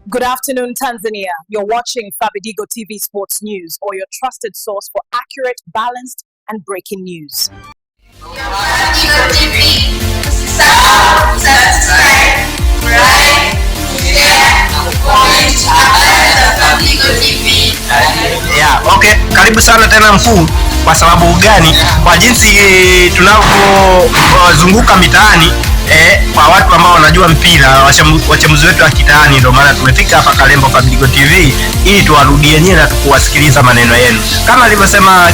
Good afternoon, Tanzania. You're watching Fabidigo TV Sports News, or your trusted source for accurate, balanced, and breaking news. Fabidigo TV. Subscribe, like, share, comment. Fabidigo TV. Okay. Karibu sana tena mkuu. Kwa sababu gani? Kwa jinsi tunavyozunguka mitaani kwa watu ambao wanajua mpira, wachambuzi wetu wa kitaani, ndio maana tumefika hapa Kalembo Fabidigo TV ili tuwarudie nyinyi na kuwasikiliza maneno yenu. Kama alivyosema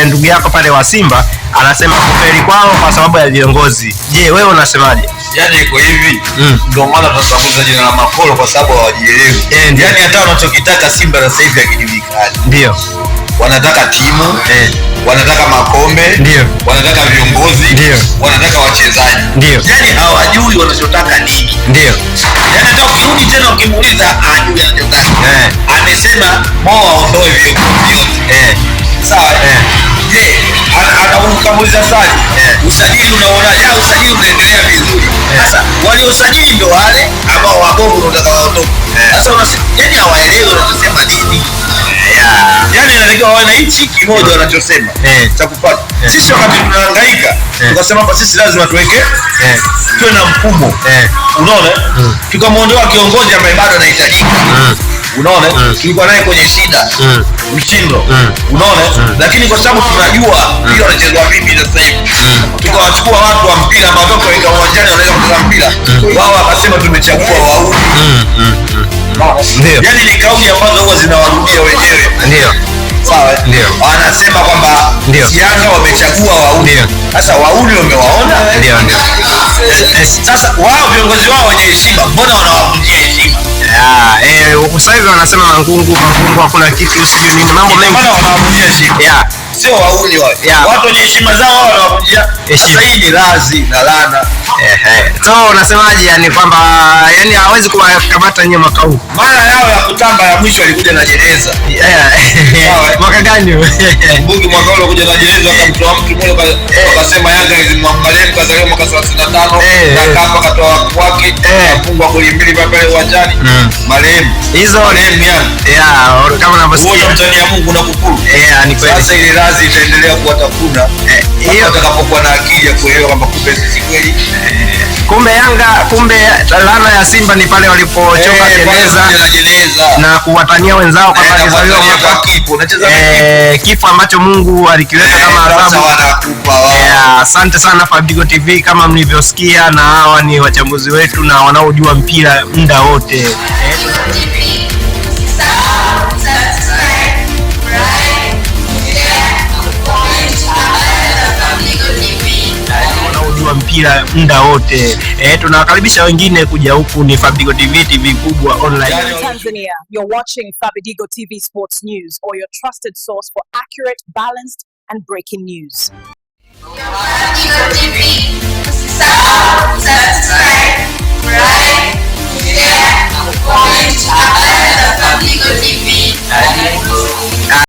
ndugu yako pale wa Simba, anasema kufeli kwao kwa sababu ya viongozi. Je, wewe unasemaje? Yaani iko hivi, ndio maana tunasambuza jina la Makolo kwa sababu hawajielewi. Yaani hata wanachokitaka Simba sasa hivi hakijulikani. Ndio. Wanataka timu, wanataka makombe, ndio. Wanataka viongozi, ndio. Wanataka wachezaji. Ndio. Yaani hawajui wanachotaka nini. Ndio. Yaani hata ukirudi tena ukimuuliza hajui anachotaka. Amesema Mo aondoe viongozi yote. Sawa? Je, anamuuliza swali. Usajili unaonaje? Usajili unaendelea vizuri. Sasa wale usajili ndio wale ambao wabovu wanataka waondoke. Sasa yaani hawaelewi wanachosema nini. Yaani inatakiwa wananchi kimoja wanachosema cha kupata. Sisi wakati tunahangaika tukasema hapa sisi lazima tuweke tuwe na mfumo. Unaona? Tukamuondoa kiongozi ambaye bado anahitajika. Unaona? Tulikuwa naye kwenye shida, mshindo. Unaona? Lakini kwa sababu tunajua mpira unachezwa vipi sasa hivi. Tukawachukua watu wa mpira ambao wameweka uwanjani wanaweza kucheza mpira. Wao wakasema tumechagua wauni. Ndio. Yaani ni kauli ambazo huwa zinawarudia wenyewe. Ndio. Sawa? Ndio. Wanasema kwamba Yanga wamechagua wauni. Sasa wauni wamewaona? Ndio. Sasa wao viongozi wao wenye heshima, mbona wanawavunjia heshima? Sasa hivi wanasema mangungu hakuna kitu, sijui nini, mambo mengi. Mbona wanawavunjia heshima? Sio wauni wao. Watu wenye heshima zao wao wanawavunjia. Sasa hii ni razi na laana. So unasemaje, yani kwamba yani hawezi kuwakamata nyinyi mwaka huu? Mara yao ya kutamba ya mwisho alikuja na jeneza. Mwaka gani? Mbugi mwaka ule kuja na jeneza akamtoa mtu mmoja akasema Yanga marehemu kazaliwa mwaka 35 na kama katoa wake afungwa goli mbili pale uwanjani. Marehemu. Hizo marehemu Yanga. Kama unavyosikia mtania Mungu na kukuru. Ni kweli. Sasa ile razi itaendelea kuwatafuna. Hiyo atakapokuwa na akili ya kuelewa kwamba kumbe si kweli. Kumbe laana ya Simba ni pale walipochoka jeneza na kuwatania wenzao kwa sababu alizaliwa mwaka kifo ambacho Mungu alikiweka kama adhabu. Asante sana Fabidigo TV, kama mlivyosikia, na hawa ni wachambuzi wetu na wanaojua mpira muda wote. Mpira muda wote. Tunawakaribisha wengine kuja huku. Ni Fabidigo TV, TV kubwa online. Tanzania, you're watching Fabidigo TV Sports News, or your trusted source for accurate, balanced, and breaking news. Fabidigo TV.